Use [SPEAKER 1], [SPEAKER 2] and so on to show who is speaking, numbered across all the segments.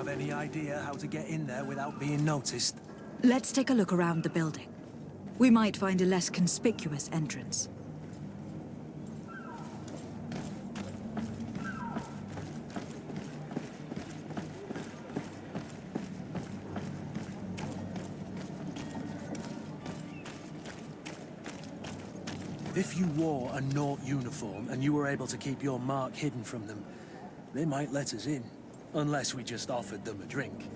[SPEAKER 1] Have any idea how to get in there without being noticed?
[SPEAKER 2] Let's take a look around the building. We might find a less conspicuous entrance.
[SPEAKER 1] If you wore a Naught uniform and you were able to keep your mark hidden from them, they might let us in. Unless we just offered them a drink.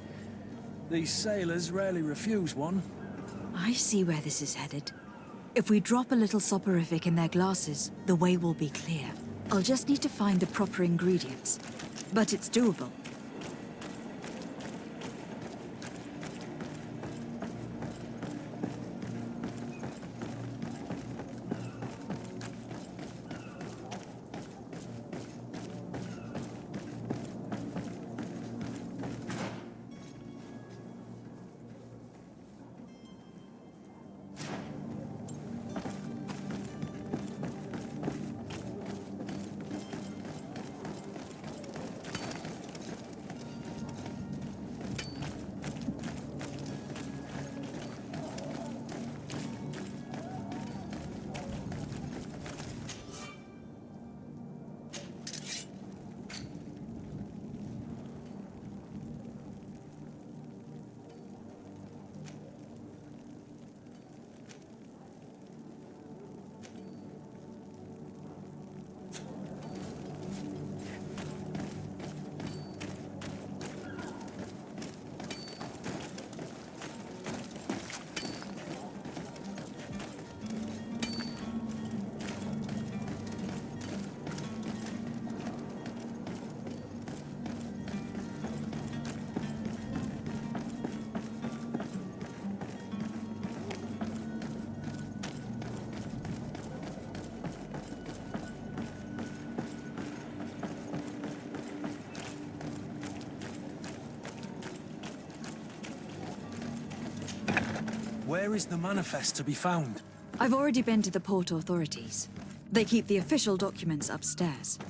[SPEAKER 1] These sailors rarely refuse one.
[SPEAKER 2] I see where this is headed. If we drop a little soporific in their glasses, the way will be clear. I'll just need to find the proper ingredients. But it's doable.
[SPEAKER 1] Where is the manifest to be found?
[SPEAKER 2] I've already been to the port authorities. They keep the official documents upstairs.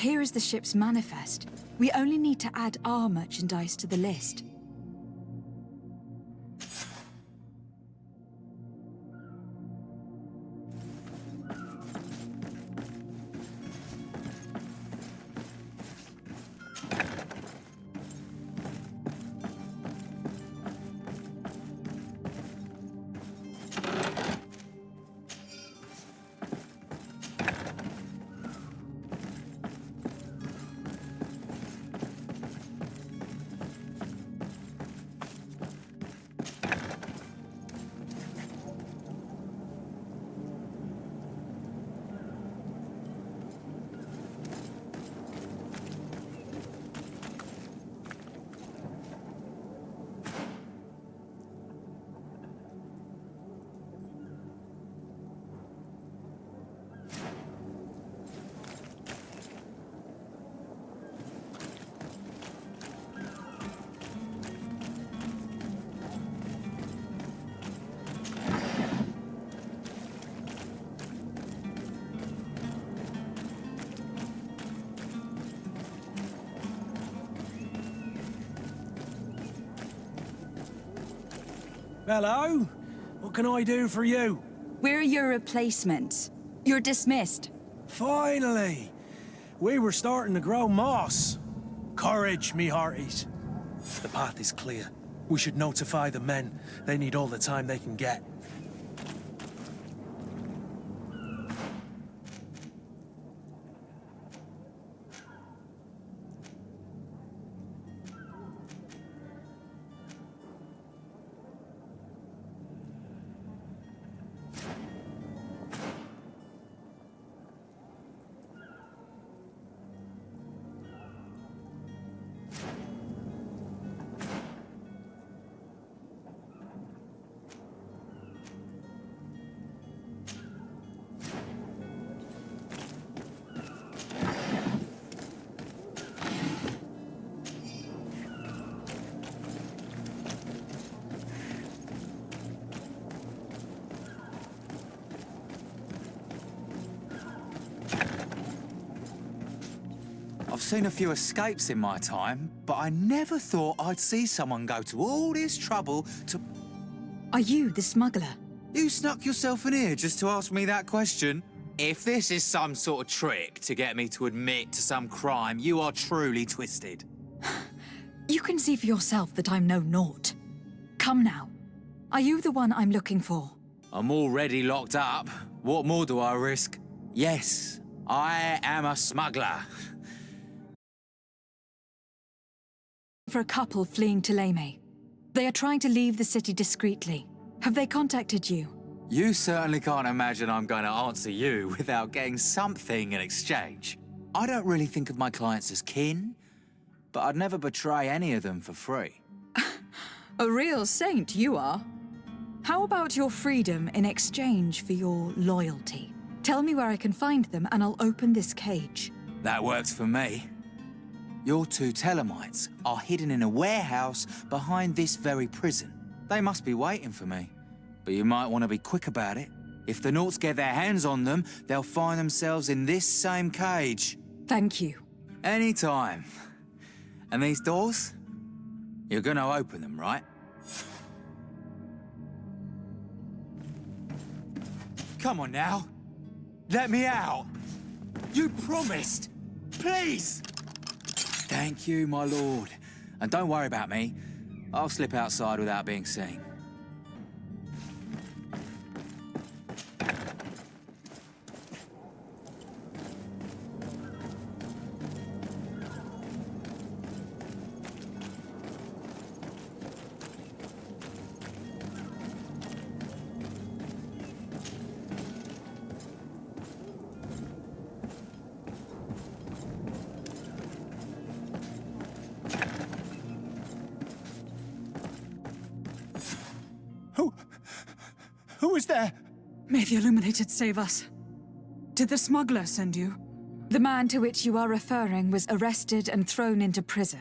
[SPEAKER 2] Here is the ship's manifest. We only need to add our merchandise to the list.
[SPEAKER 1] Hello? What What can I do for you?
[SPEAKER 2] We're your replacements. You're dismissed.
[SPEAKER 1] Finally! We were starting to grow moss. Courage, me hearties. The path is clear. We should notify the men. They need all the time they can get.
[SPEAKER 3] I've seen a few escapes in my time, but I never thought I'd see someone go to all this trouble to...
[SPEAKER 2] Are you the smuggler?
[SPEAKER 3] You snuck yourself in here just to ask me that question? If this is some sort of trick to get me to admit to some crime, you are truly twisted.
[SPEAKER 2] You can see for yourself that I'm no naught. Come now. Are you the one I'm looking for?
[SPEAKER 3] I'm already locked up. What more do I risk? Yes, I am a smuggler.
[SPEAKER 2] For a couple fleeing Thélème. They are trying to leave the city discreetly. Have they contacted you?
[SPEAKER 3] You certainly can't imagine I'm going to answer you without getting something in exchange. I don't really think of my clients as kin, but I'd never betray any of them for free.
[SPEAKER 2] A real saint you are. How about your freedom in exchange for your loyalty? Tell me where I can find them and I'll open this cage.
[SPEAKER 3] That works for me. Your two Thelemites are hidden in a warehouse behind this very prison. They must be waiting for me. But you might want to be quick about it. If the Naughts get their hands on them, they'll find themselves in this same cage.
[SPEAKER 2] Thank you.
[SPEAKER 3] Anytime. And these doors? You're gonna open them, right? Come on now. Let me out. You promised. Please. Thank you, my lord. And don't worry about me. I'll slip outside without being seen.
[SPEAKER 4] Who is there?
[SPEAKER 5] May the Illuminated save us. Did the smuggler send you?
[SPEAKER 2] The man to which you are referring was arrested and thrown into prison.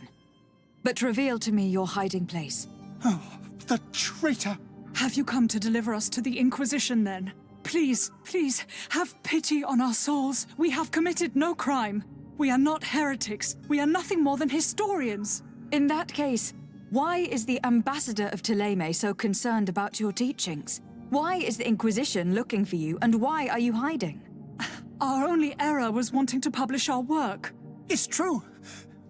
[SPEAKER 2] But reveal to me your hiding place.
[SPEAKER 4] Oh, the traitor!
[SPEAKER 5] Have you come to deliver us to the Inquisition, then? Please, please, have pity on our souls. We have committed no crime. We are not heretics. We are nothing more than historians.
[SPEAKER 2] In that case, why is the ambassador of Thélème so concerned about your teachings? Why is the Inquisition looking for you, and why are you hiding?
[SPEAKER 5] Our only error was wanting to publish our work.
[SPEAKER 4] It's true.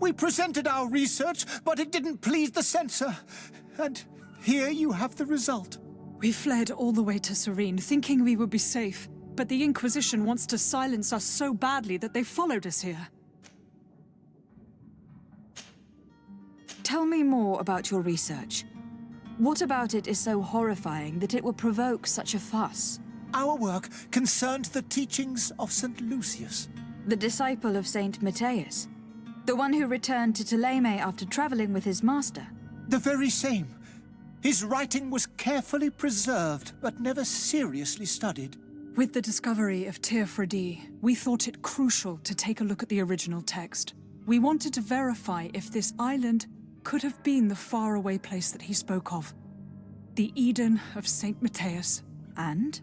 [SPEAKER 4] We presented our research, but it didn't please the censor. And here you have the result.
[SPEAKER 5] We fled all the way to Serene, thinking we would be safe. But the Inquisition wants to silence us so badly that they followed us here.
[SPEAKER 2] Tell me more about your research. What about it is so horrifying that it will provoke such a fuss?
[SPEAKER 4] Our work concerned the teachings of St. Lucius.
[SPEAKER 2] The disciple of Saint Matthias? The one who returned to Thélème after traveling with his master?
[SPEAKER 4] The very same. His writing was carefully preserved, but never seriously studied.
[SPEAKER 5] With the discovery of Teofredi, we thought it crucial to take a look at the original text. We wanted to verify if this island could have been the faraway place that he spoke of. The Eden of Saint Matthias.
[SPEAKER 2] And?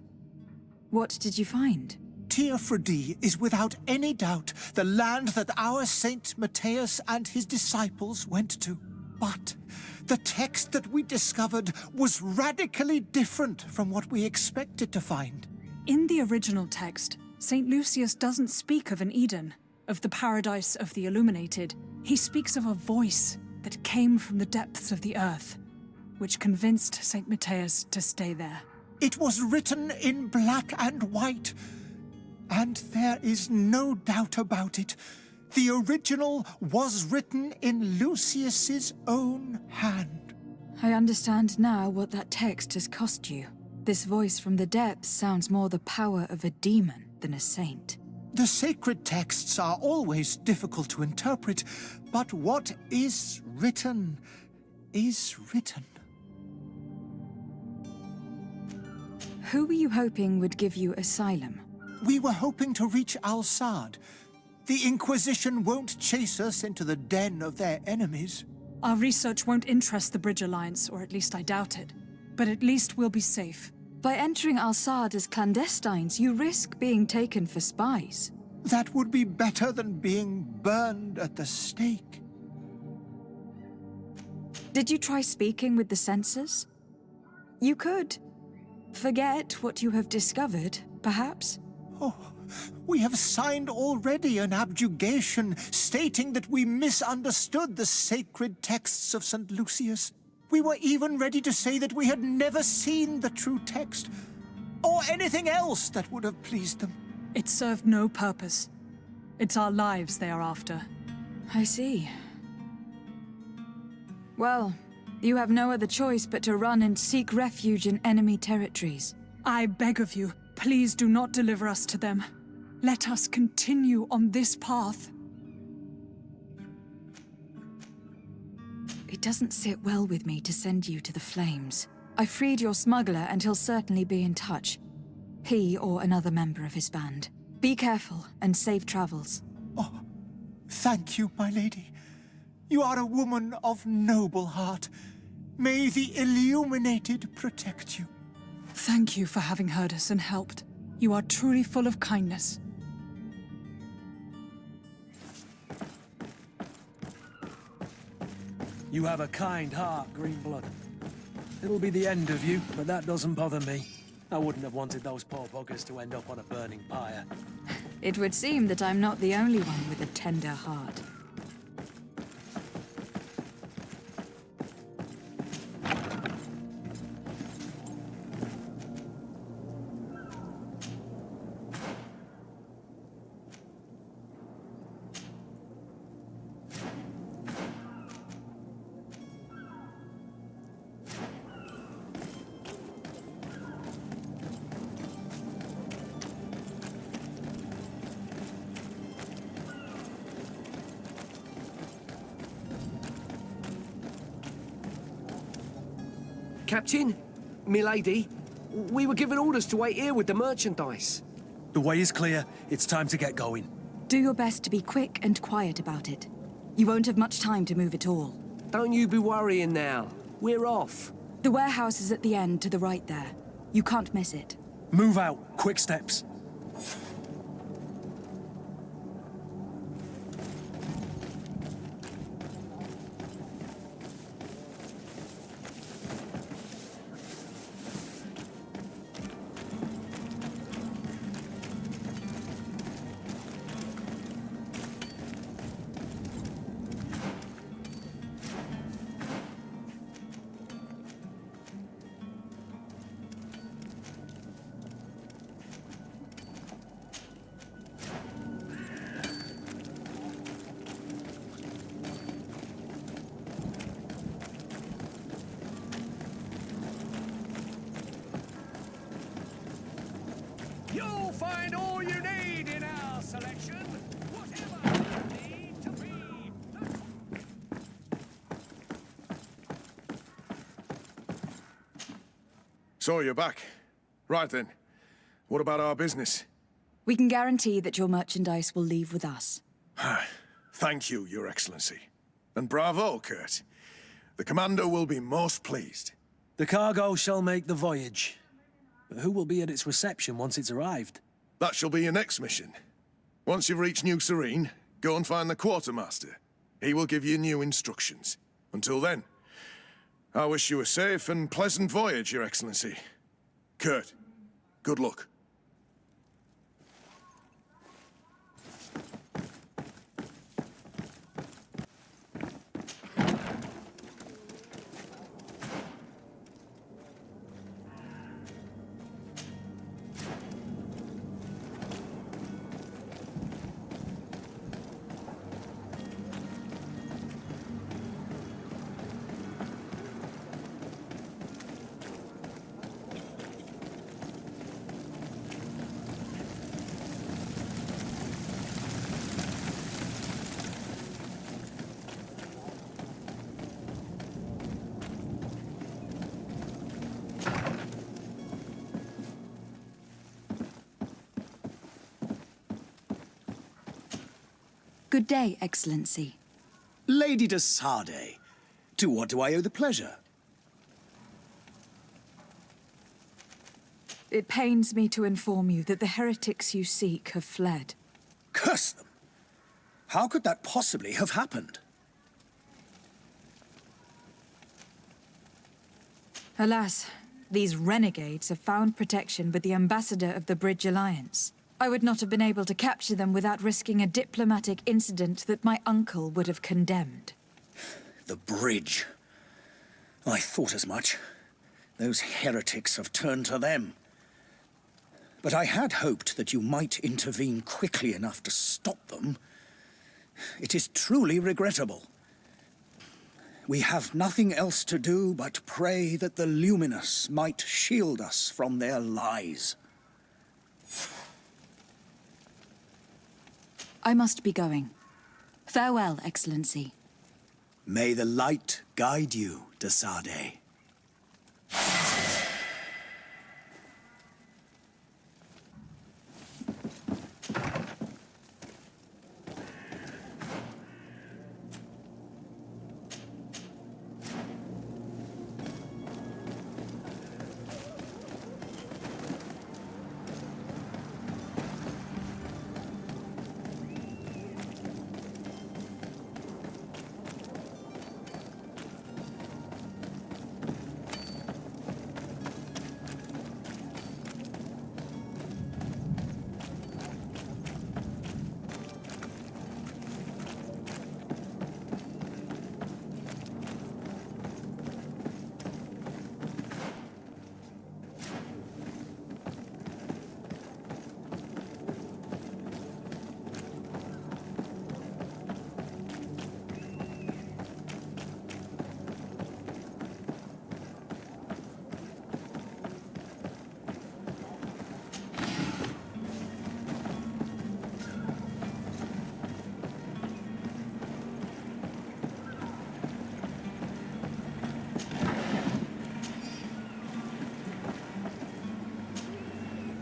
[SPEAKER 2] What did you find?
[SPEAKER 4] Teofredi is without any doubt the land that our Saint Matthias and his disciples went to. But the text that we discovered was radically different from what we expected to find.
[SPEAKER 5] In the original text, St. Lucius doesn't speak of an Eden, of the paradise of the illuminated. He speaks of a voice that came from the depths of the earth, which convinced St. Matthias to stay there.
[SPEAKER 4] It was written in black and white, and there is no doubt about it. The original was written in Lucius's own hand.
[SPEAKER 2] I understand now what that text has cost you. This voice from the depths sounds more the power of a demon than a saint.
[SPEAKER 4] The sacred texts are always difficult to interpret, but what is written is written.
[SPEAKER 2] Who were you hoping would give you asylum?
[SPEAKER 4] We were hoping to reach Al-Sad. The Inquisition won't chase us into the den of their enemies.
[SPEAKER 5] Our research won't interest the Bridge Alliance, or at least I doubt it. But at least we'll be safe.
[SPEAKER 2] By entering Al-Sad as clandestines, you risk being taken for spies.
[SPEAKER 4] That would be better than being burned at the stake.
[SPEAKER 2] Did you try speaking with the censors? You could. Forget what you have discovered, perhaps?
[SPEAKER 4] Oh, we have signed already an abjugation stating that we misunderstood the sacred texts of St. Lucius. We were even ready to say that we had never seen the true text, or anything else that would have pleased them.
[SPEAKER 5] It served no purpose. It's our lives they are after.
[SPEAKER 2] I see. Well, you have no other choice but to run and seek refuge in enemy territories.
[SPEAKER 5] I beg of you, please do not deliver us to them. Let us continue on this path.
[SPEAKER 2] It doesn't sit well with me to send you to the flames. I freed your smuggler and he'll certainly be in touch. He or another member of his band. Be careful and safe travels.
[SPEAKER 4] Oh, thank you, my lady. You are a woman of noble heart. May the illuminated protect you.
[SPEAKER 5] Thank you for having heard us and helped. You are truly full of kindness.
[SPEAKER 1] You have a kind heart, Greenblood. It'll be the end of you, but that doesn't bother me. I wouldn't have wanted those poor buggers to end up on a burning pyre.
[SPEAKER 2] It would seem that I'm not the only one with a tender heart.
[SPEAKER 6] Captain, milady, we were given orders to wait here with the merchandise.
[SPEAKER 1] The way is clear. It's time to get going.
[SPEAKER 2] Do your best to be quick and quiet about it. You won't have much time to move at all.
[SPEAKER 6] Don't you be worrying now. We're off.
[SPEAKER 2] The warehouse is at the end to the right there. You can't miss it.
[SPEAKER 1] Move out. Quick steps.
[SPEAKER 6] You'll find all you need in our selection. Whatever you need to be.
[SPEAKER 7] So you're back. Right then. What about our business?
[SPEAKER 2] We can guarantee that your merchandise will leave with us.
[SPEAKER 7] Thank you, Your Excellency. And bravo, Kurt. The Commander will be most pleased.
[SPEAKER 1] The cargo shall make the voyage. But who will be at its reception once it's arrived?
[SPEAKER 7] That shall be your next mission. Once you've reached New Serene, go and find the quartermaster. He will give you new instructions. Until then, I wish you a safe and pleasant voyage, Your Excellency. Kurt, good luck.
[SPEAKER 2] Good day, Excellency.
[SPEAKER 8] Lady de Sardet, to what do I owe the pleasure?
[SPEAKER 5] It pains me to inform you that the heretics you seek have fled.
[SPEAKER 8] Curse them! How could that possibly have happened?
[SPEAKER 5] Alas, these renegades have found protection with the ambassador of the Bridge Alliance. I would not have been able to capture them without risking a diplomatic incident that my uncle would have condemned.
[SPEAKER 8] The bridge. I thought as much. Those heretics have turned to them. But I had hoped that you might intervene quickly enough to stop them. It is truly regrettable. We have nothing else to do but pray that the Luminous might shield us from their lies.
[SPEAKER 2] I must be going. Farewell, Excellency.
[SPEAKER 8] May the light guide you, de Sardet.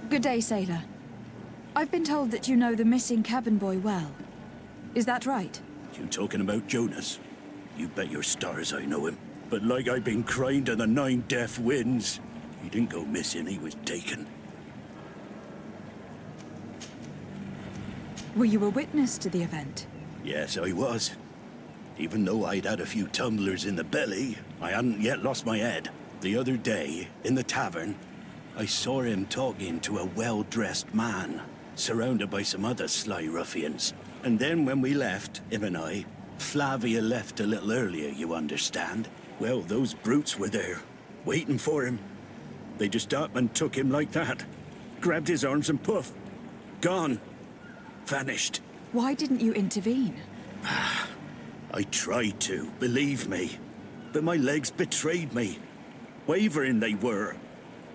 [SPEAKER 2] Good day, sailor. I've been told that you know the missing cabin boy well. Is that right?
[SPEAKER 9] You talking about Jonas? You bet your stars I know him. But like I've been crying to the 9 deaf winds, he didn't go missing, he was taken.
[SPEAKER 5] Were you a witness to the event?
[SPEAKER 9] Yes, I was. Even though I'd had a few tumblers in the belly, I hadn't yet lost my head. The other day, in the tavern, I saw him talking to a well-dressed man, surrounded by some other sly ruffians. And then when we left, him and I, Flavia left a little earlier, you understand. Well, those brutes were there, waiting for him. They just up and took him like that. Grabbed his arms and poof, gone. Vanished.
[SPEAKER 2] Why didn't you intervene?
[SPEAKER 9] I tried to, believe me. But my legs betrayed me. Wavering they were.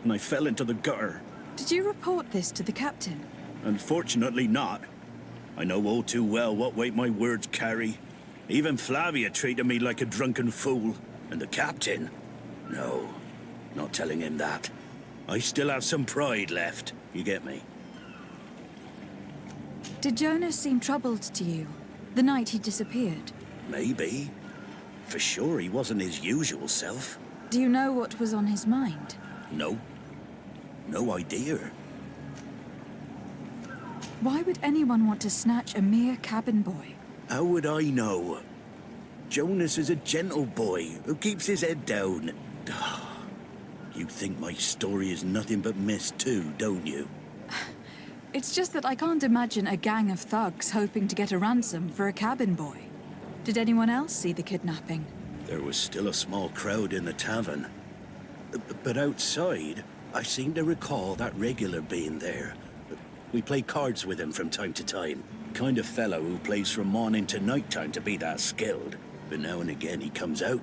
[SPEAKER 9] And I fell into the gutter.
[SPEAKER 2] Did you report this to the captain?
[SPEAKER 9] Unfortunately not. I know all too well what weight my words carry. Even Flavia treated me like a drunken fool. And the captain? No, not telling him that. I still have some pride left, you get me?
[SPEAKER 2] Did Jonas seem troubled to you the night he disappeared?
[SPEAKER 9] Maybe. For sure he wasn't his usual self.
[SPEAKER 2] Do you know what was on his mind?
[SPEAKER 9] No. No idea.
[SPEAKER 2] Why would anyone want to snatch a mere cabin boy?
[SPEAKER 9] How would I know? Jonas is a gentle boy who keeps his head down. You think my story is nothing but mess too, don't you?
[SPEAKER 2] It's just that I can't imagine a gang of thugs hoping to get a ransom for a cabin boy. Did anyone else see the kidnapping?
[SPEAKER 9] There was still a small crowd in the tavern. But outside, I seem to recall that regular being there. We play cards with him from time to time. Kind of fellow who plays from morning to night time to be that skilled. But now and again he comes out.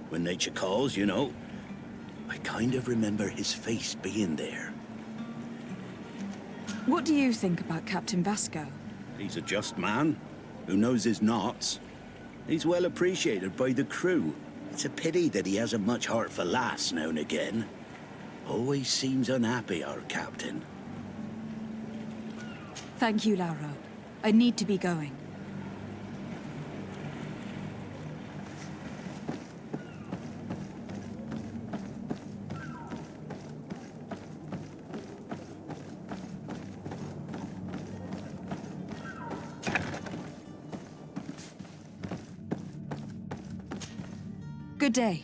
[SPEAKER 9] When nature calls, you know. I kind of remember his face being there.
[SPEAKER 2] What do you think about Captain Vasco?
[SPEAKER 9] He's a just man who knows his knots. He's well appreciated by the crew. It's a pity that he hasn't much heart for laughs now and again. Always seems unhappy, our captain.
[SPEAKER 2] Thank you, Lauro. I need to be going. Good day.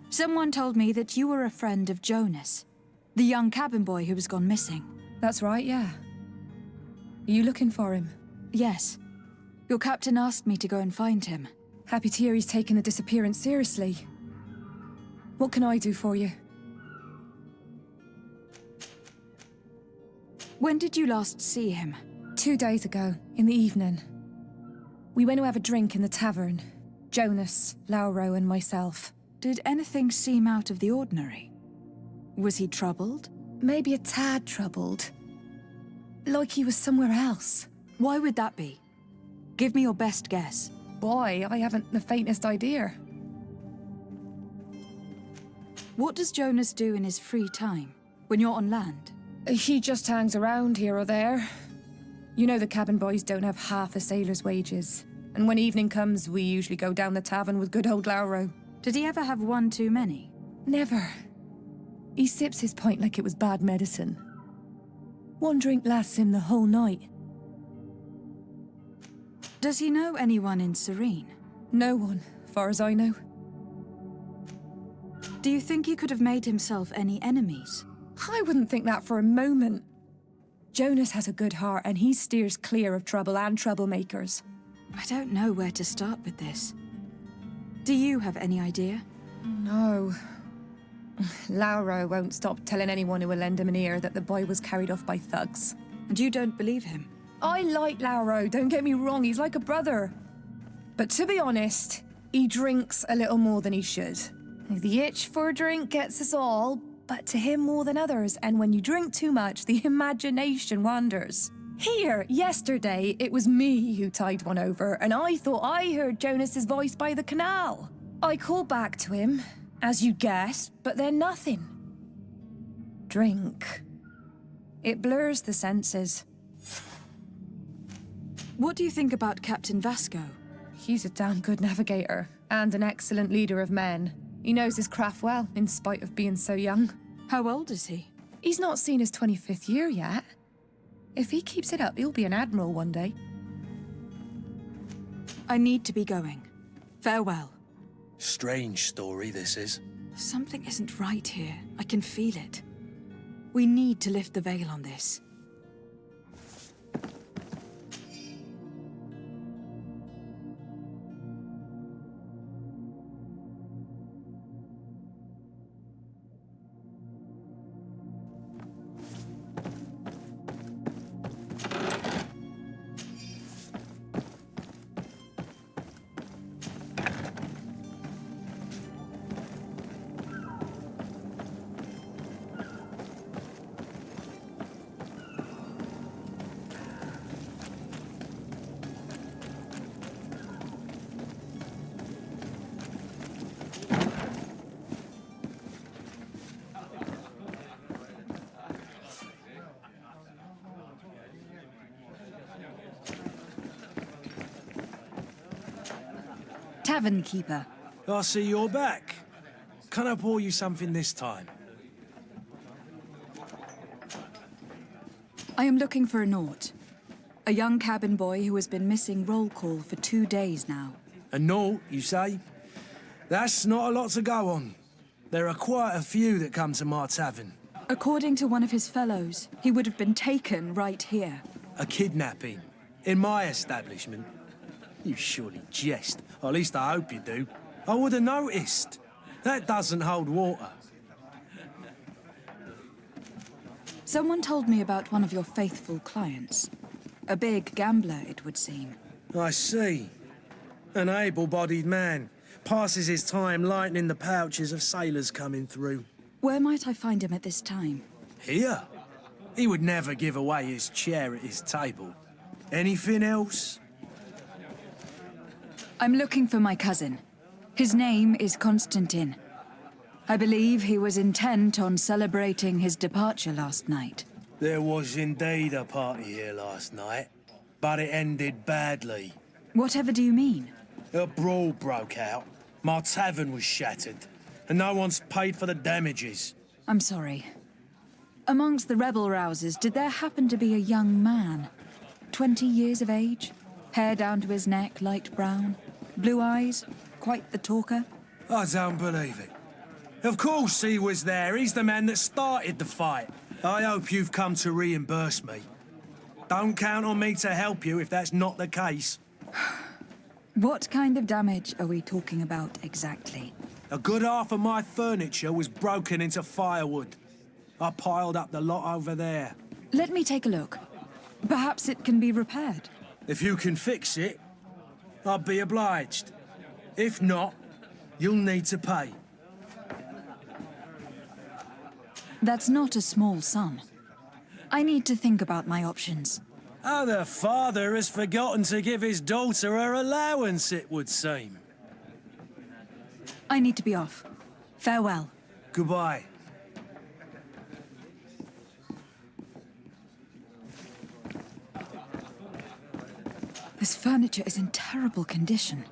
[SPEAKER 2] Someone told me that you were a friend of Jonas, the young cabin boy who was gone missing.
[SPEAKER 10] That's right, yeah. Are you looking for him?
[SPEAKER 2] Yes. Your captain asked me to go and find him.
[SPEAKER 10] Happy to hear he's taken the disappearance seriously. What can I do for you?
[SPEAKER 2] When did you last see him?
[SPEAKER 10] 2 days ago, in the evening. We went to have a drink in the tavern. Jonas, Lauro, and myself.
[SPEAKER 2] Did anything seem out of the ordinary? Was he troubled?
[SPEAKER 10] Maybe a tad troubled. Like he was somewhere else.
[SPEAKER 2] Why would that be? Give me your best guess.
[SPEAKER 10] Why? I haven't the faintest idea.
[SPEAKER 2] What does Jonas do in his free time, when you're on land?
[SPEAKER 10] He just hangs around here or there. You know the cabin boys don't have half a sailor's wages. And when evening comes, we usually go down the tavern with good old Lauro.
[SPEAKER 2] Did he ever have one too many?
[SPEAKER 10] Never. He sips his pint like it was bad medicine. One drink lasts him the whole night.
[SPEAKER 2] Does he know anyone in Serene?
[SPEAKER 10] No one, far as I know.
[SPEAKER 2] Do you think he could have made himself any enemies?
[SPEAKER 10] I wouldn't think that for a moment. Jonas has a good heart and he steers clear of trouble and troublemakers.
[SPEAKER 2] I don't know where to start with this. Do you have any idea?
[SPEAKER 10] No. Lauro won't stop telling anyone who will lend him an ear that the boy was carried off by thugs.
[SPEAKER 2] And you don't believe him?
[SPEAKER 10] I like Lauro, don't get me wrong, he's like a brother. But to be honest, he drinks a little more than he should. The itch for a drink gets us all, but to him more than others, and when you drink too much, the imagination wanders. Here, yesterday, it was me who tied one over, and I thought I heard Jonas's voice by the canal. I called back to him, as you guessed, but then nothing. Drink. It blurs the senses.
[SPEAKER 2] What do you think about Captain Vasco?
[SPEAKER 10] He's a damn good navigator, and an excellent leader of men. He knows his craft well, in spite of being so young.
[SPEAKER 2] How old is he?
[SPEAKER 10] He's not seen his 25th year yet. If he keeps it up, he'll be an admiral one day.
[SPEAKER 2] I need to be going. Farewell.
[SPEAKER 1] Strange story, this is.
[SPEAKER 2] Something isn't right here. I can feel it. We need to lift the veil on this. Tavern keeper.
[SPEAKER 1] I see you're back. Can I pour you something this time?
[SPEAKER 2] I am looking for a Naut. A young cabin boy who has been missing roll call for 2 days now.
[SPEAKER 1] A naught, you say? That's not a lot to go on. There are quite a few that come to my tavern.
[SPEAKER 5] According to one of his fellows, he would have been taken right here.
[SPEAKER 1] A kidnapping? In my establishment? You surely jest. Or at least I hope you do. I would have noticed. That doesn't hold water.
[SPEAKER 5] Someone told me about one of your faithful clients. A big gambler, it would seem.
[SPEAKER 1] I see. An able-bodied man. Passes his time lightening the pouches of sailors coming through.
[SPEAKER 5] Where might I find him at this time?
[SPEAKER 1] Here? He would never give away his chair at his table. Anything else?
[SPEAKER 5] I'm looking for my cousin. His name is Constantine. I believe he was intent on celebrating his departure last night.
[SPEAKER 1] There was indeed a party here last night, but it ended badly.
[SPEAKER 5] Whatever do you mean?
[SPEAKER 1] A brawl broke out. My tavern was shattered, and no one's paid for the damages.
[SPEAKER 5] I'm sorry. Amongst the rebel rousers, did there happen to be a young man? 20 years of age? Hair down to his neck, light brown? Blue eyes? Quite the talker?
[SPEAKER 1] I don't believe it. Of course he was there. He's the man that started the fight. I hope you've come to reimburse me. Don't count on me to help you if that's not the case.
[SPEAKER 5] What kind of damage are we talking about exactly?
[SPEAKER 1] A good half of my furniture was broken into firewood. I piled up the lot over there.
[SPEAKER 5] Let me take a look. Perhaps it can be repaired.
[SPEAKER 1] If you can fix it, I'd be obliged. If not, you'll need to pay.
[SPEAKER 5] That's not a small sum. I need to think about my options.
[SPEAKER 1] Oh, the father has forgotten to give his daughter her allowance, it would seem.
[SPEAKER 5] I need to be off. Farewell.
[SPEAKER 1] Goodbye.
[SPEAKER 5] This furniture is in terrible condition.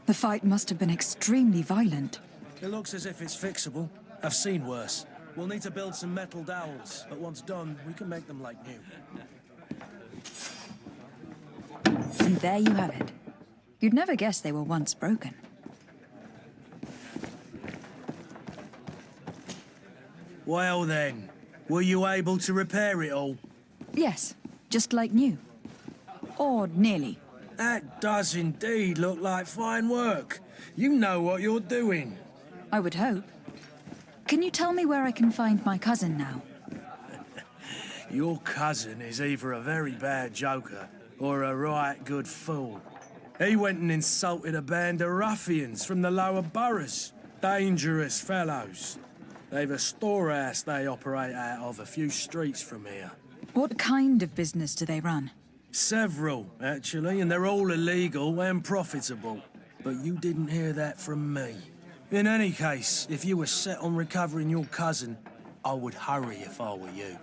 [SPEAKER 5] The fight must have been extremely violent.
[SPEAKER 1] It looks as if it's fixable. I've seen worse. We'll need to build some metal dowels, but once done, we can make them like new.
[SPEAKER 5] And there you have it. You'd never guess they were once broken.
[SPEAKER 1] Well then, were you able to repair it all?
[SPEAKER 5] Yes, just like new. Or nearly.
[SPEAKER 1] That does indeed look like fine work. You know what you're doing.
[SPEAKER 5] I would hope. Can you tell me where I can find my cousin now?
[SPEAKER 1] Your cousin is either a very bad joker or a right good fool. He went and insulted a band of ruffians from the lower boroughs. Dangerous fellows. They've a storehouse they operate out of a few streets from here.
[SPEAKER 5] What kind of business do they run?
[SPEAKER 1] Several, actually, and they're all illegal and profitable. But you didn't hear that from me. In any case, if you were set on recovering your cousin, I would hurry if I were you.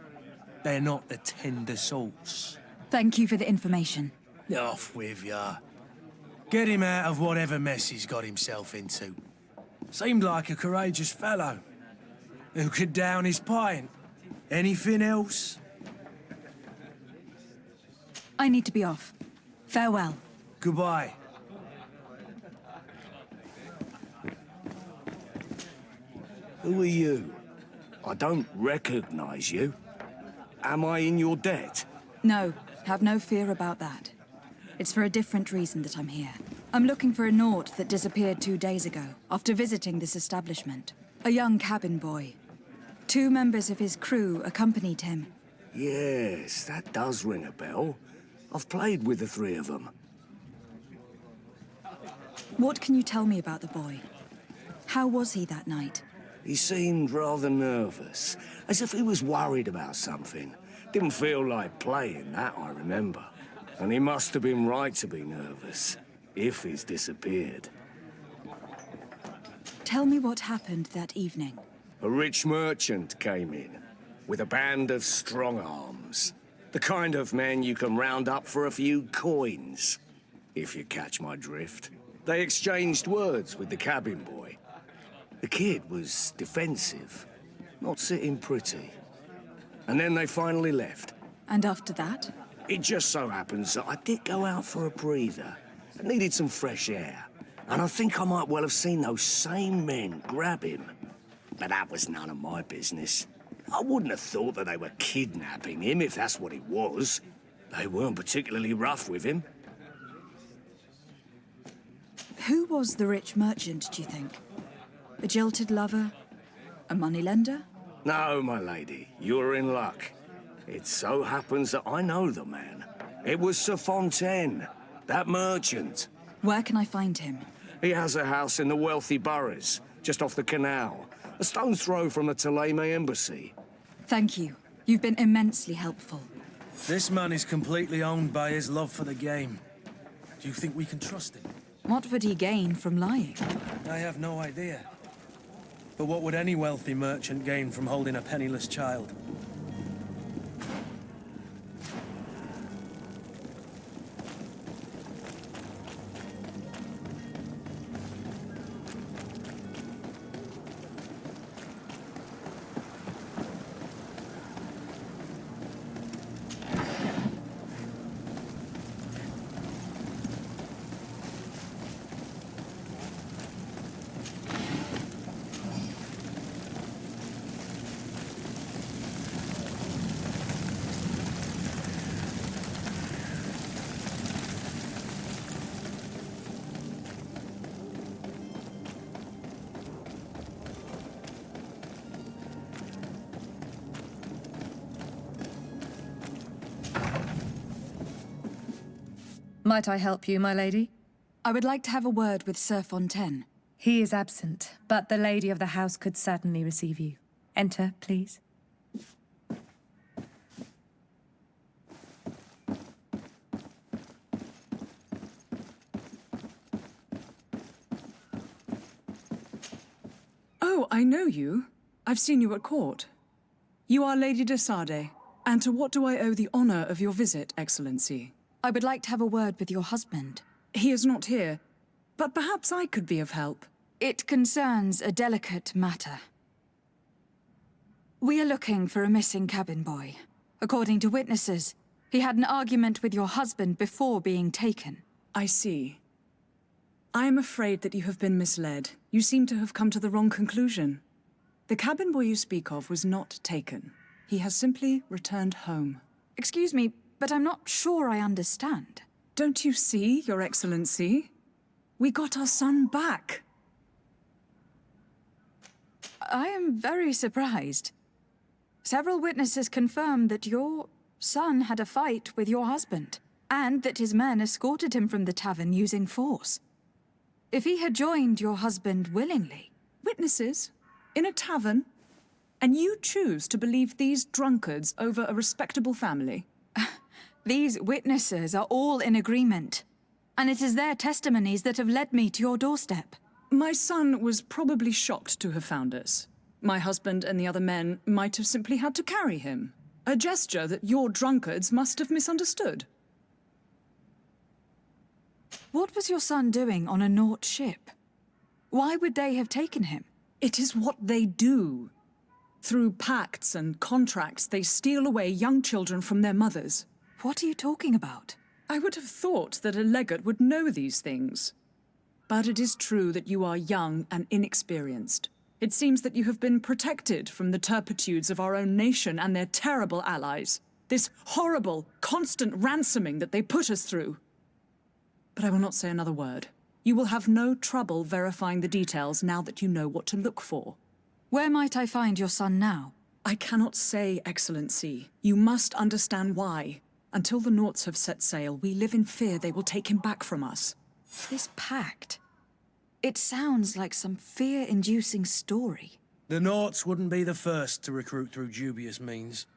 [SPEAKER 1] They're not the tender sorts.
[SPEAKER 5] Thank you for the information.
[SPEAKER 1] Off with ya. Get him out of whatever mess he's got himself into. Seemed like a courageous fellow. Who could down his pint. Anything else?
[SPEAKER 5] I need to be off. Farewell.
[SPEAKER 1] Goodbye.
[SPEAKER 9] Who are you? I don't recognize you. Am I in your debt?
[SPEAKER 5] No, have no fear about that. It's for a different reason that I'm here. I'm looking for a Naut that disappeared 2 days ago, after visiting this establishment. A young cabin boy. 2 members of his crew accompanied him.
[SPEAKER 9] Yes, that does ring a bell. I've played with the 3 of them.
[SPEAKER 5] What can you tell me about the boy? How was he that night?
[SPEAKER 9] He seemed rather nervous, as if he was worried about something. Didn't feel like playing, that I remember. And he must have been right to be nervous, if he's disappeared.
[SPEAKER 5] Tell me what happened that evening.
[SPEAKER 9] A rich merchant came in, with a band of strong arms. The kind of men you can round up for a few coins, if you catch my drift. They exchanged words with the cabin boy. The kid was defensive, not sitting pretty. And then they finally left.
[SPEAKER 5] And after that?
[SPEAKER 9] It just so happens that I did go out for a breather. I needed some fresh air. And I think I might well have seen those same men grab him. But that was none of my business. I wouldn't have thought that they were kidnapping him if that's what it was. They weren't particularly rough with him.
[SPEAKER 2] Who was the rich merchant, do you think? A jilted lover? A moneylender?
[SPEAKER 9] No, my lady, you're in luck. It so happens that I know the man. It was Sir Fontaine, that merchant.
[SPEAKER 2] Where can I find him?
[SPEAKER 9] He has a house in the wealthy boroughs, just off the canal, a stone's throw from the Theleme embassy.
[SPEAKER 2] Thank you. You've been immensely helpful.
[SPEAKER 1] This man is completely owned by his love for the game. Do you think we can trust him?
[SPEAKER 2] What would he gain from lying?
[SPEAKER 1] I have no idea. But what would any wealthy merchant gain from holding a penniless child?
[SPEAKER 10] Might I help you, my lady?
[SPEAKER 2] I would like to have a word with Sir Fontaine.
[SPEAKER 10] He is absent, but the lady of the house could certainly receive you. Enter, please.
[SPEAKER 5] Oh, I know you. I've seen you at court. You are Lady de Sardet. And to what do I owe the honor of your visit, Excellency?
[SPEAKER 2] I would like to have a word with your husband.
[SPEAKER 5] He is not here, but perhaps I could be of help.
[SPEAKER 2] It concerns a delicate matter. We are looking for a missing cabin boy. According to witnesses, he had an argument with your husband before being taken.
[SPEAKER 5] I see. I am afraid that you have been misled. You seem to have come to the wrong conclusion. The cabin boy you speak of was not taken. He has simply returned home.
[SPEAKER 2] Excuse me, but I'm not sure I understand.
[SPEAKER 5] Don't you see, Your Excellency? We got our son back.
[SPEAKER 2] I am very surprised. Several witnesses confirmed that your son had a fight with your husband, and that his men escorted him from the tavern using force. If he had joined your husband willingly...
[SPEAKER 5] Witnesses? In a tavern? And you choose to believe these drunkards over a respectable family?
[SPEAKER 2] These witnesses are all in agreement, and it is their testimonies that have led me to your doorstep.
[SPEAKER 5] My son was probably shocked to have found us. My husband and the other men might have simply had to carry him. A gesture that your drunkards must have misunderstood.
[SPEAKER 2] What was your son doing on a Naut ship? Why would they have taken him?
[SPEAKER 5] It is what they do. Through pacts and contracts, they steal away young children from their mothers.
[SPEAKER 2] What are you talking about?
[SPEAKER 5] I would have thought that a legate would know these things. But it is true that you are young and inexperienced. It seems that you have been protected from the turpitudes of our own nation and their terrible allies. This horrible, constant ransoming that they put us through. But I will not say another word. You will have no trouble verifying the details now that you know what to look for.
[SPEAKER 2] Where might I find your son now?
[SPEAKER 5] I cannot say, Excellency. You must understand why. Until the Nauts have set sail, we live in fear they will take him back from us.
[SPEAKER 2] This pact... It sounds like some fear-inducing story.
[SPEAKER 1] The Nauts wouldn't be the first to recruit through dubious means.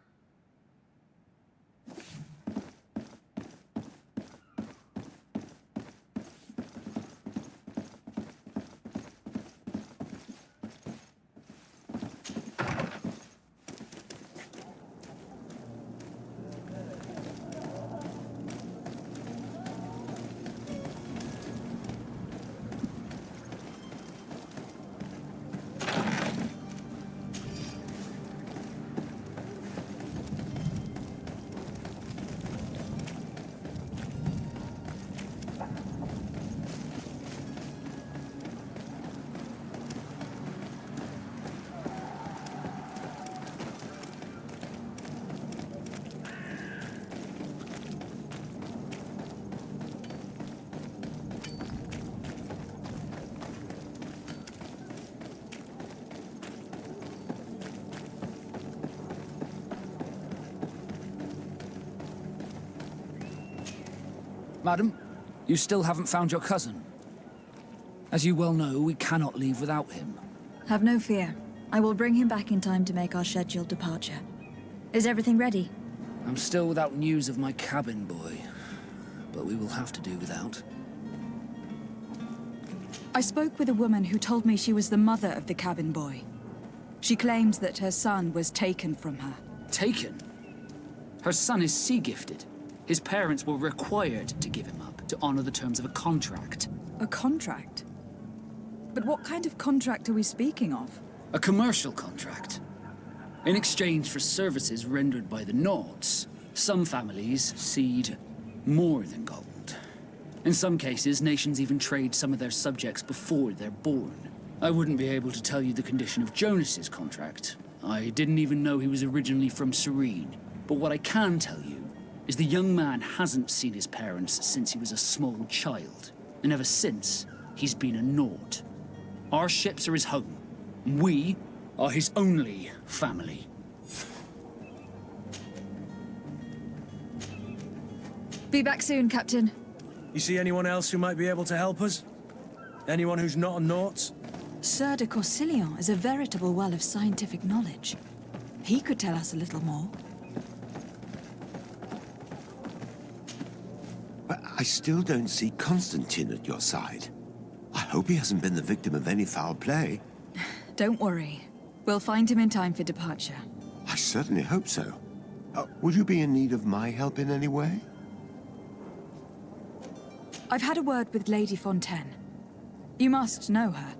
[SPEAKER 11] Madam, you still haven't found your cousin. As you well know, we cannot leave without him.
[SPEAKER 2] Have no fear. I will bring him back in time to make our scheduled departure. Is everything ready?
[SPEAKER 11] I'm still without news of my cabin boy, but we will have to do without.
[SPEAKER 2] I spoke with a woman who told me she was the mother of the cabin boy. She claims that her son was taken from her.
[SPEAKER 11] Taken? Her son is sea-gifted. His parents were required to give him up to honor the terms of a contract.
[SPEAKER 2] A contract? But what kind of contract are we speaking of?
[SPEAKER 11] A commercial contract. In exchange for services rendered by the Nords, some families cede more than gold. In some cases, nations even trade some of their subjects before they're born. I wouldn't be able to tell you the condition of Jonas's contract. I didn't even know he was originally from Serene. But what I can tell you is the young man hasn't seen his parents since he was a small child. And ever since, he's been a Nord. Our ships are his home. We are his only family.
[SPEAKER 2] Be back soon, Captain.
[SPEAKER 1] You see anyone else who might be able to help us? Anyone who's not a Naut?
[SPEAKER 2] Sir de Corsilion is a veritable well of scientific knowledge. He could tell us a little more.
[SPEAKER 12] I still don't see Constantine at your side. I hope he hasn't been the victim of any foul play.
[SPEAKER 2] Don't worry. We'll find him in time for departure.
[SPEAKER 12] I certainly hope so. Would you be in need of my help in any way?
[SPEAKER 2] I've had a word with Lady Fontaine. You must know her.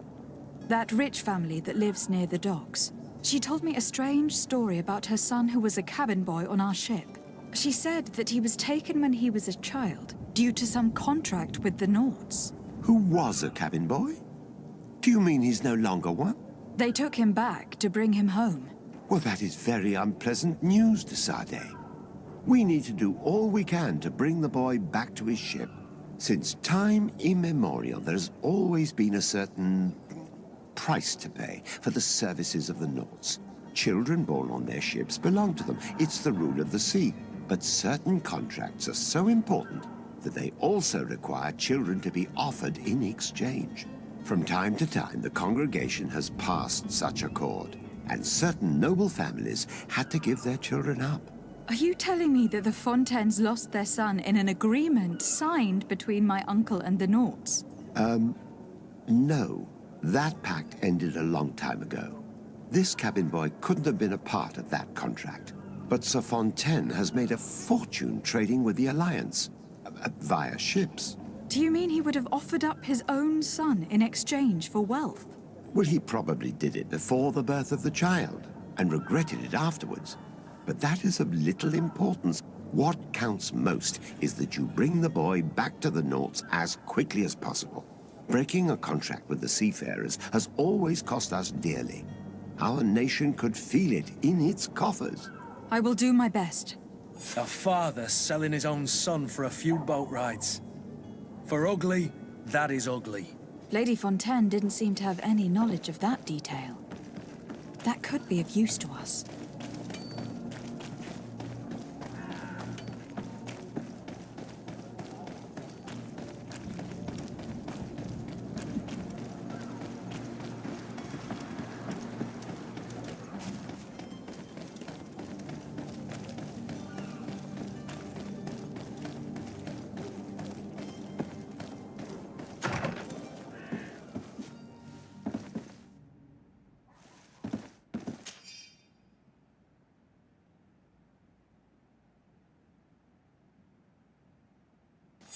[SPEAKER 2] That rich family that lives near the docks. She told me a strange story about her son who was a cabin boy on our ship. She said that he was taken when he was a child, due to some contract with the Nords.
[SPEAKER 12] Who was a cabin boy? Do you mean he's no longer one?
[SPEAKER 2] They took him back to bring him home.
[SPEAKER 12] Well, that is very unpleasant news, de Sade. We need to do all we can to bring the boy back to his ship. Since time immemorial, there's always been a certain price to pay for the services of the Nords. Children born on their ships belong to them. It's the rule of the sea. But certain contracts are so important that they also require children to be offered in exchange. From time to time, the congregation has passed such accord, and certain noble families had to give their children up.
[SPEAKER 2] Are you telling me that the Fontaines lost their son in an agreement signed between my uncle and the Nords?
[SPEAKER 12] No. That pact ended a long time ago. This cabin boy couldn't have been a part of that contract. But Sir Fontaine has made a fortune trading with the Alliance, via ships.
[SPEAKER 2] Do you mean he would have offered up his own son in exchange for wealth?
[SPEAKER 12] Well, he probably did it before the birth of the child, and regretted it afterwards. But that is of little importance. What counts most is that you bring the boy back to the Nords as quickly as possible. Breaking a contract with the seafarers has always cost us dearly. Our nation could feel it in its coffers.
[SPEAKER 2] I will do my best.
[SPEAKER 1] A father selling his own son for a few boat rides. For ugly, that is ugly.
[SPEAKER 2] Lady Fontaine didn't seem to have any knowledge of that detail. That could be of use to us.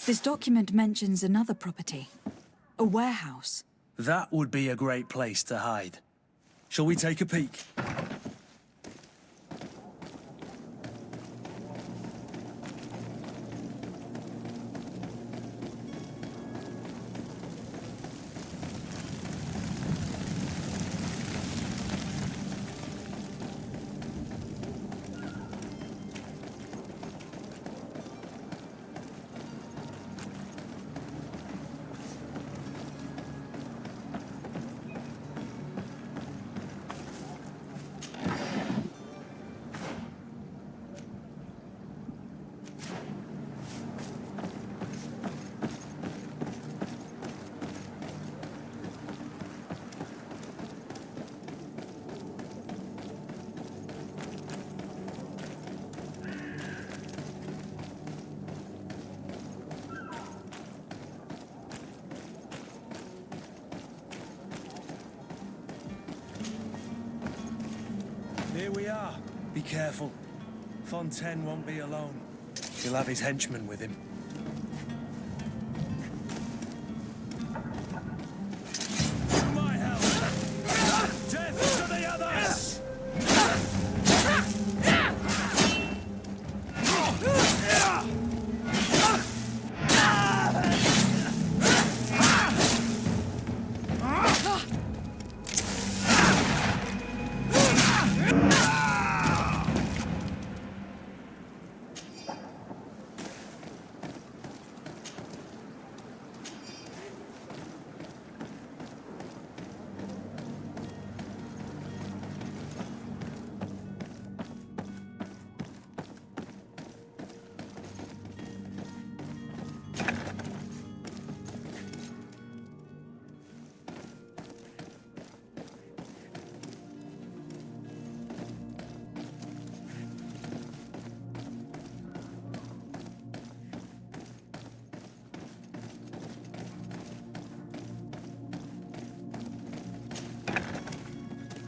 [SPEAKER 2] This document mentions another property. A warehouse.
[SPEAKER 1] That would be a great place to hide. Shall we take a peek? we are. Be careful. Fontaine won't be alone. He'll have his henchmen with him. To my help! Death to the others!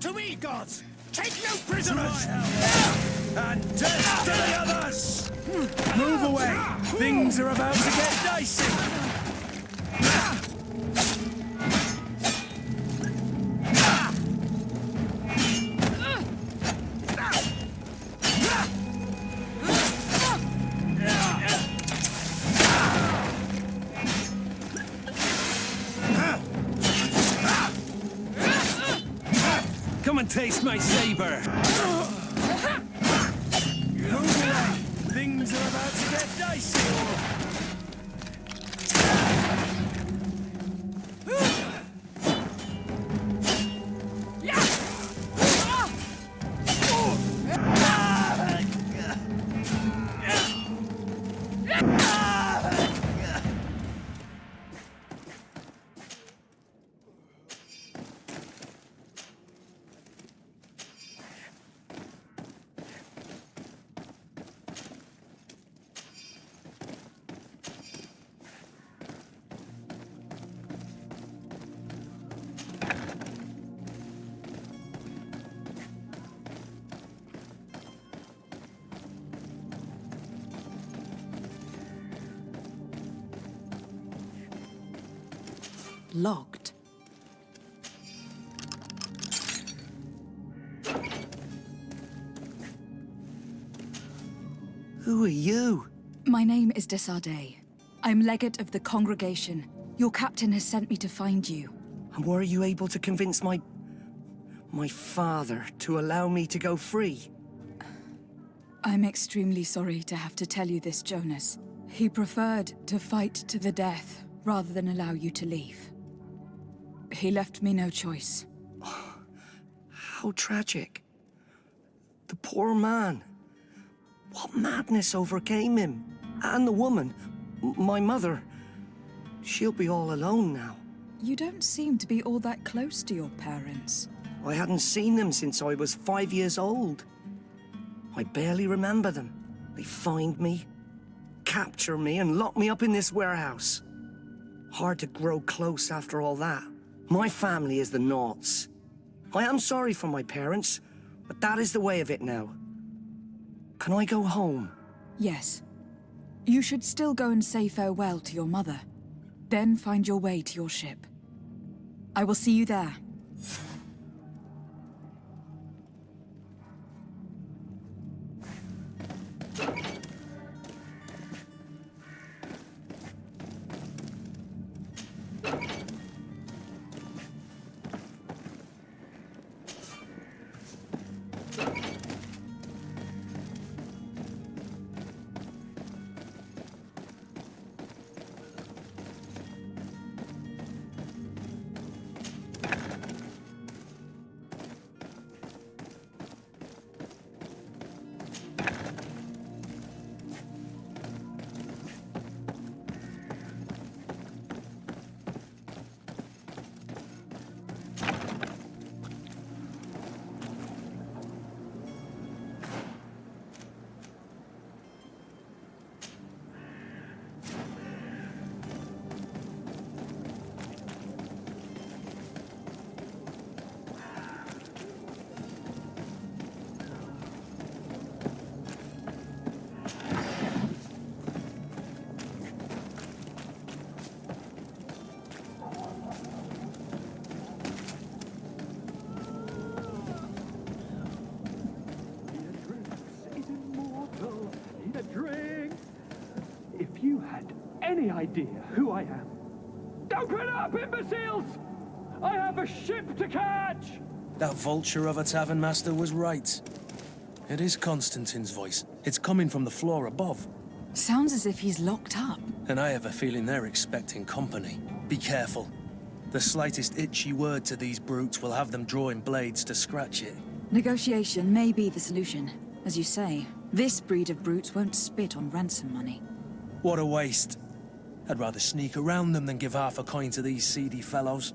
[SPEAKER 6] To me, gods! Take no prisoners!
[SPEAKER 1] And death to the others! Move away! Things are about to get dicey! Come and taste my saber! Move away! Things are about to get dicey!
[SPEAKER 2] Locked.
[SPEAKER 13] Who are you?
[SPEAKER 2] My name is Desardet. I'm legate of the congregation. Your captain has sent me to find you.
[SPEAKER 13] And were you able to convince my father to allow me to go free?
[SPEAKER 2] I'm extremely sorry to have to tell you this, Jonas. He preferred to fight to the death rather than allow you to leave. He left me no choice.
[SPEAKER 13] How tragic. The poor man. What madness overcame him? And the woman, my mother. She'll be all alone now.
[SPEAKER 2] You don't seem to be all that close to your parents.
[SPEAKER 13] I hadn't seen them since I was 5 years old. I barely remember them. They find me, capture me, and lock me up in this warehouse. Hard to grow close after all that. My family is the Naughts. I am sorry for my parents, but that is the way of it now. Can I go home?
[SPEAKER 2] Yes. You should still go and say farewell to your mother. Then find your way to your ship. I will see you there.
[SPEAKER 6] any idea who I am? Open up, imbeciles! I have a ship to catch!
[SPEAKER 1] That vulture of a tavern master was right. It is Constantine's voice. It's coming from the floor above.
[SPEAKER 2] Sounds as if he's locked up.
[SPEAKER 1] And I have a feeling they're expecting company. Be careful. The slightest itchy word to these brutes will have them drawing blades to scratch it.
[SPEAKER 2] Negotiation may be the solution. As you say, this breed of brutes won't spit on ransom money.
[SPEAKER 1] What a waste. I'd rather sneak around them than give half a coin to these seedy fellows.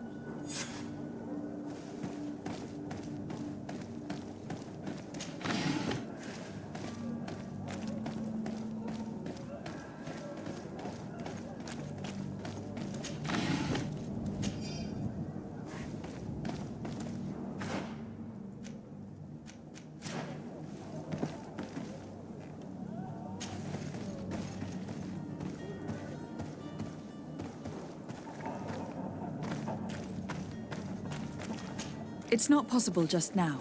[SPEAKER 2] It's not possible just now.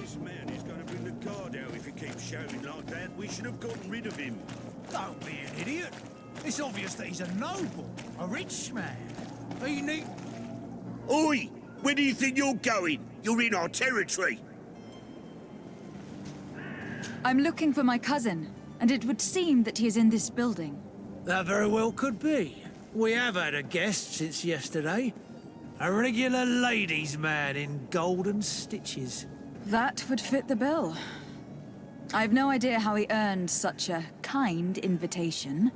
[SPEAKER 9] This man is going to bring the guard out if he keeps shouting like that. We should have gotten rid of him.
[SPEAKER 6] Don't be an idiot. It's obvious that he's a noble, a rich man. He need...
[SPEAKER 9] Oi! Where do you think you're going? You're in our territory.
[SPEAKER 2] I'm looking for my cousin, and it would seem that he is in this building.
[SPEAKER 6] That very well could be. We have had a guest since yesterday. A regular ladies' man in golden stitches.
[SPEAKER 2] That would fit the bill. I've no idea how he earned such a kind invitation,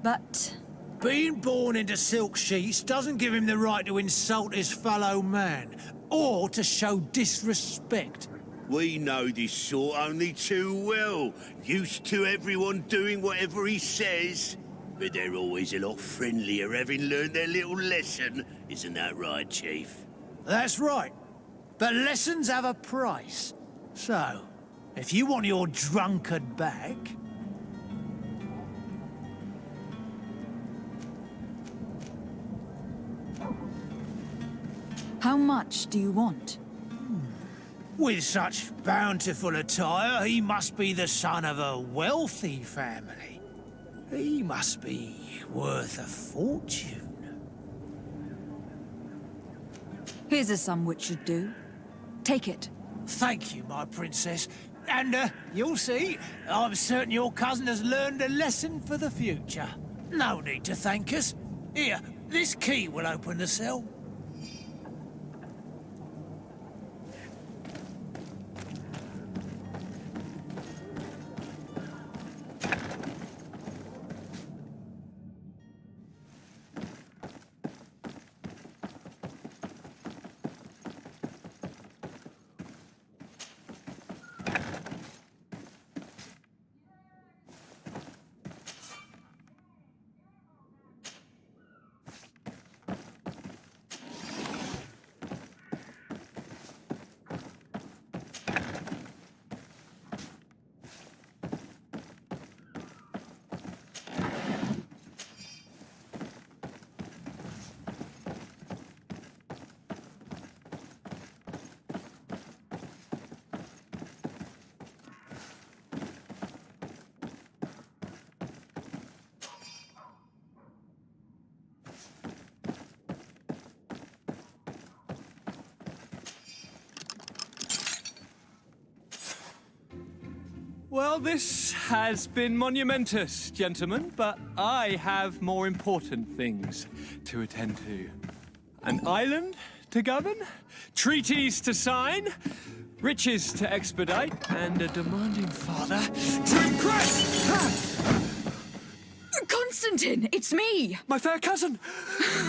[SPEAKER 2] but...
[SPEAKER 6] Being born into silk sheets doesn't give him the right to insult his fellow man, or to show disrespect.
[SPEAKER 9] We know this sort only too well. Used to everyone doing whatever he says. But they're always a lot friendlier having learned their little lesson. Isn't that right, Chief?
[SPEAKER 6] That's right. But lessons have a price. So, if you want your drunkard back...
[SPEAKER 2] How much do you want?
[SPEAKER 6] With such bountiful attire, he must be the son of a wealthy family. He must be worth a fortune.
[SPEAKER 2] Here's a sum which should do. Take it.
[SPEAKER 6] Thank you, my princess. And, you'll see, I'm certain your cousin has learned a lesson for the future. No need to thank us. Here, this key will open the cell.
[SPEAKER 14] Well, this has been monumentous, gentlemen, but I have more important things to attend to. An island to govern, treaties to sign, riches to expedite, and a demanding father to impress!
[SPEAKER 2] Constantine, it's me!
[SPEAKER 14] My fair cousin!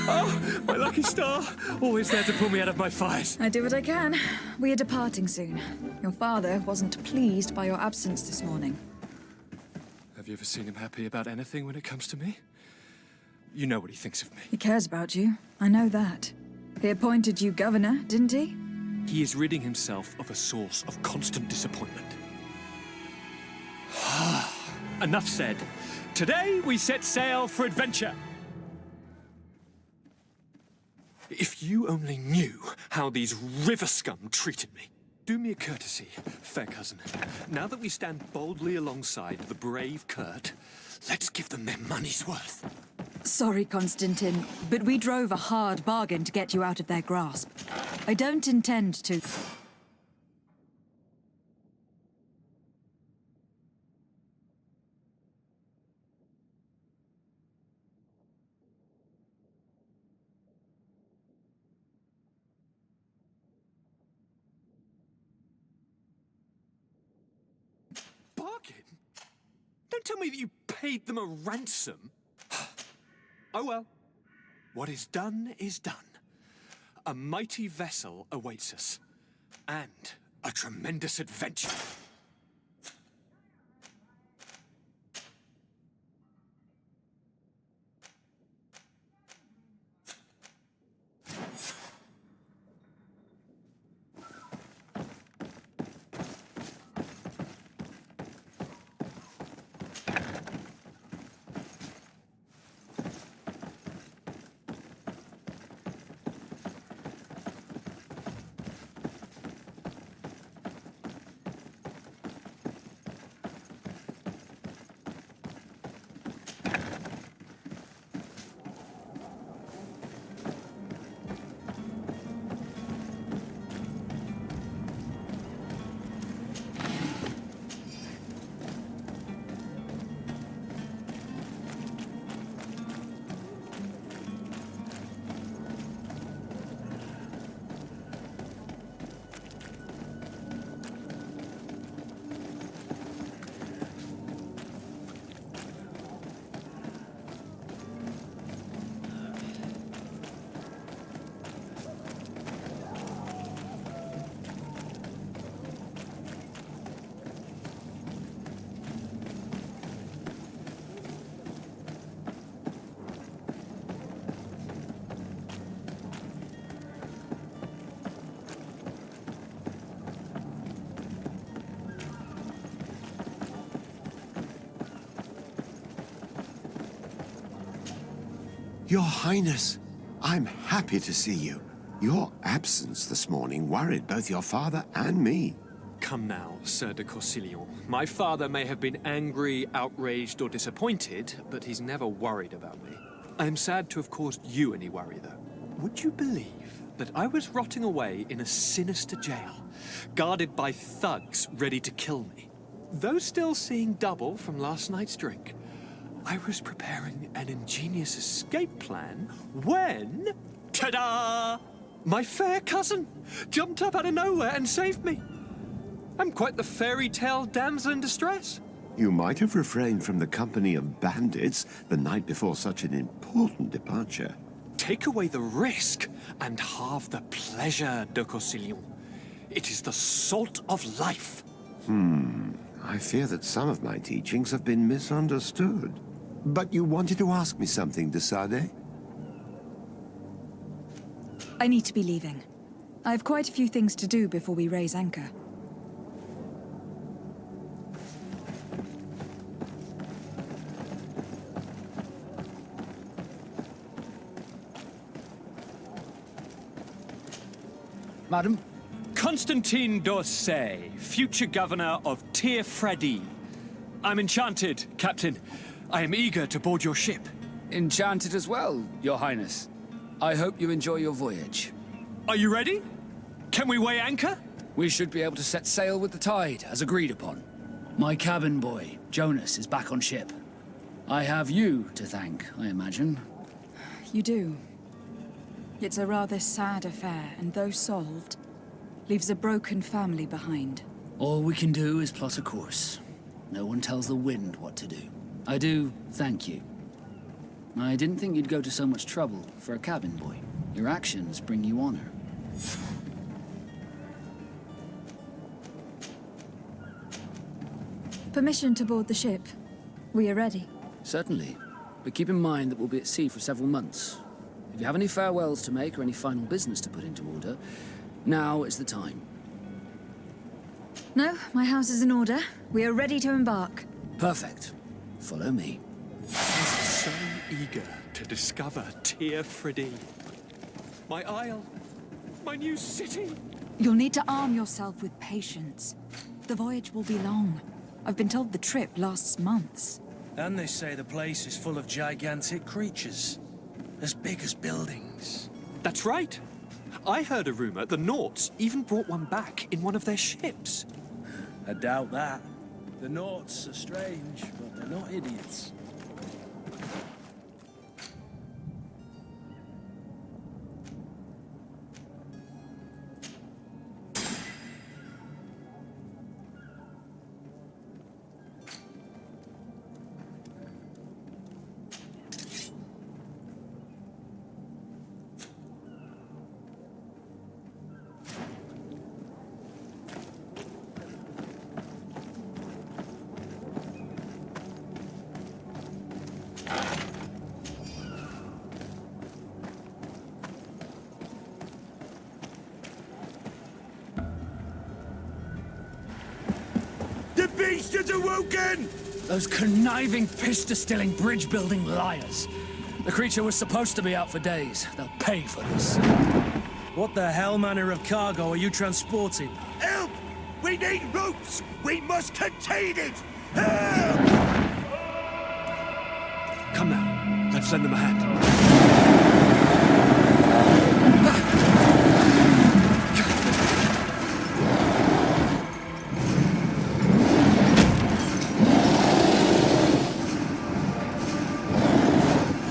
[SPEAKER 14] Oh, my lucky star. Always there to pull me out of my fires.
[SPEAKER 2] I do what I can. We are departing soon. Your father wasn't pleased by your absence this morning.
[SPEAKER 14] Have you ever seen him happy about anything when it comes to me? You know what he thinks of me.
[SPEAKER 2] He cares about you. I know that. He appointed you governor, didn't he?
[SPEAKER 14] He is ridding himself of a source of constant disappointment. Enough said. Today we set sail for adventure. If you only knew how these river scum treated me. Do me a courtesy, fair cousin. Now that we stand boldly alongside the brave Kurt, let's give them their money's worth.
[SPEAKER 2] Sorry, Constantine, but we drove a hard bargain to get you out of their grasp. I don't intend to...
[SPEAKER 14] Bargain? Don't tell me that you paid them a ransom. Oh well. What is done is done. A mighty vessel awaits us. And a tremendous adventure.
[SPEAKER 12] Your Highness, I'm happy to see you. Your absence this morning worried both your father and me.
[SPEAKER 14] Come now, Sir de Corsillon. My father may have been angry, outraged, or disappointed, but he's never worried about me. I am sad to have caused you any worry, though. Would you believe that I was rotting away in a sinister jail, guarded by thugs ready to kill me? Though still seeing double from last night's drink, I was preparing an ingenious escape plan when... Ta-da! My fair cousin jumped up out of nowhere and saved me. I'm quite the fairy tale damsel in distress.
[SPEAKER 12] You might have refrained from the company of bandits the night before such an important departure.
[SPEAKER 14] Take away the risk and halve the pleasure, de Corsillon. It is the salt of life.
[SPEAKER 12] I fear that some of my teachings have been misunderstood. But you wanted to ask me something, de Sade?
[SPEAKER 2] I need to be leaving. I have quite a few things to do before we raise anchor.
[SPEAKER 11] Madam?
[SPEAKER 14] Constantine d'Orsay, future governor of Tir-Fredy. I'm enchanted, Captain. I am eager to board your ship.
[SPEAKER 11] Enchanted as well, Your Highness. I hope you enjoy your voyage.
[SPEAKER 14] Are you ready? Can we weigh anchor?
[SPEAKER 11] We should be able to set sail with the tide, as agreed upon. My cabin boy, Jonas, is back on ship. I have you to thank, I imagine.
[SPEAKER 2] You do. It's a rather sad affair, and though solved, leaves a broken family behind.
[SPEAKER 11] All we can do is plot a course. No one tells the wind what to do. I do thank you. I didn't think you'd go to so much trouble for a cabin boy. Your actions bring you honor.
[SPEAKER 2] Permission to board the ship. We are ready.
[SPEAKER 11] Certainly. But keep in mind that we'll be at sea for several months. If you have any farewells to make or any final business to put into order, Now is the time.
[SPEAKER 2] No, my house is in order. We are ready to embark.
[SPEAKER 11] Perfect. Follow me.
[SPEAKER 14] So eager to discover Teofridi. My isle, my new city.
[SPEAKER 2] You'll need to arm yourself with patience. The voyage will be long. I've been told the trip lasts months.
[SPEAKER 1] And they say the place is full of gigantic creatures. As big as buildings.
[SPEAKER 14] That's right. I heard a rumor the Nauts even brought one back in one of their ships.
[SPEAKER 1] I doubt that. The Nauts are strange, but they're not idiots.
[SPEAKER 9] The beast has awoken!
[SPEAKER 11] Those conniving, piss-distilling, bridge-building liars. The creature was supposed to be out for days. They'll pay for this.
[SPEAKER 1] What the hell manner of cargo are you transporting?
[SPEAKER 9] Help! We need ropes! We must contain it! Help!
[SPEAKER 14] Come now, let's lend them a hand.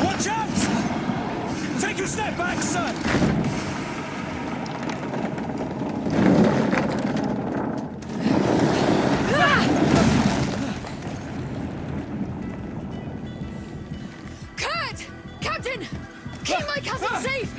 [SPEAKER 1] Watch out! Take a step back, son!
[SPEAKER 2] Kurt! Captain! Keep my cousin safe!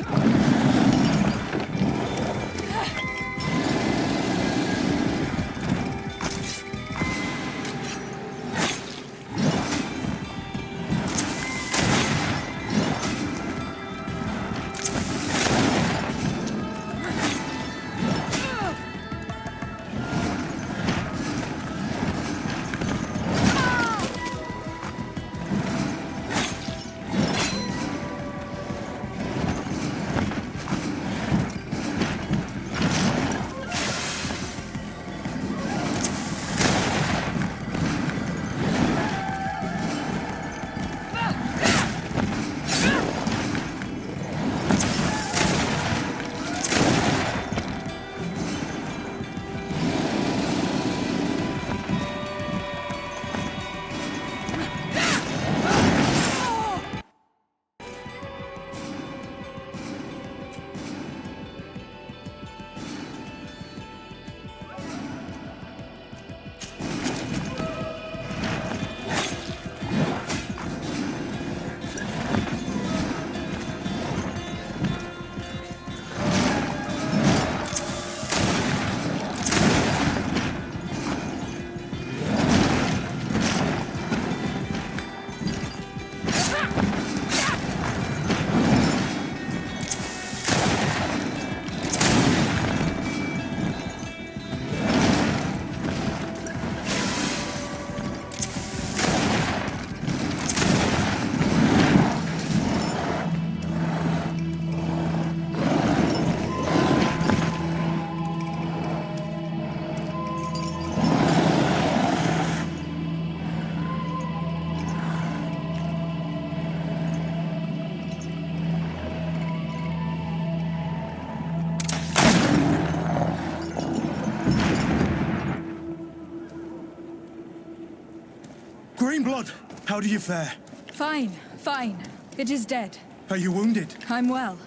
[SPEAKER 15] Greenblood, how do you fare?
[SPEAKER 2] Fine, fine. It is dead.
[SPEAKER 15] Are you wounded?
[SPEAKER 2] I'm well.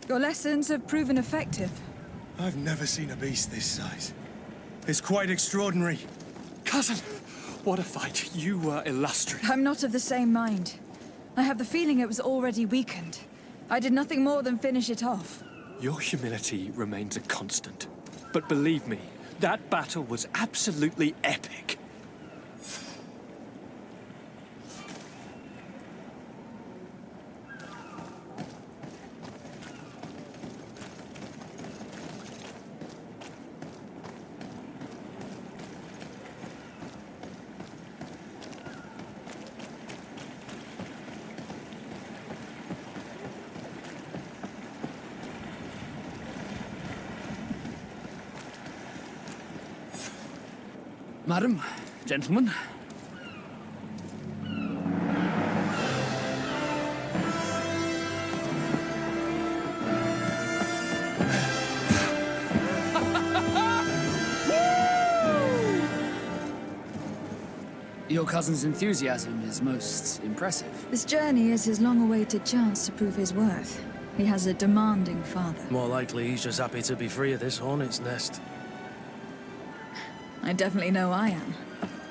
[SPEAKER 2] Your lessons have proven effective.
[SPEAKER 15] I've never seen a beast this size. It's quite extraordinary.
[SPEAKER 14] Cousin, what a fight. You were illustrious.
[SPEAKER 2] I'm not of the same mind. I have the feeling it was already weakened. I did nothing more than finish it off.
[SPEAKER 14] Your humility remains a constant. But believe me, that battle was absolutely epic.
[SPEAKER 11] Madam, gentlemen. Your cousin's enthusiasm is most impressive.
[SPEAKER 2] This journey is his long-awaited chance to prove his worth. He has a demanding father.
[SPEAKER 16] More likely he's just happy to be free of this hornet's nest.
[SPEAKER 2] I definitely know I am.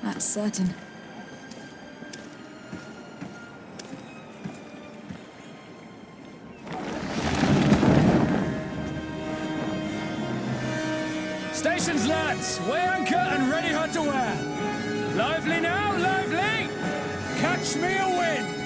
[SPEAKER 2] That's certain.
[SPEAKER 11] Stations, lads! Weigh anchor and ready her to wear! Lively now, lively! Catch me a wind!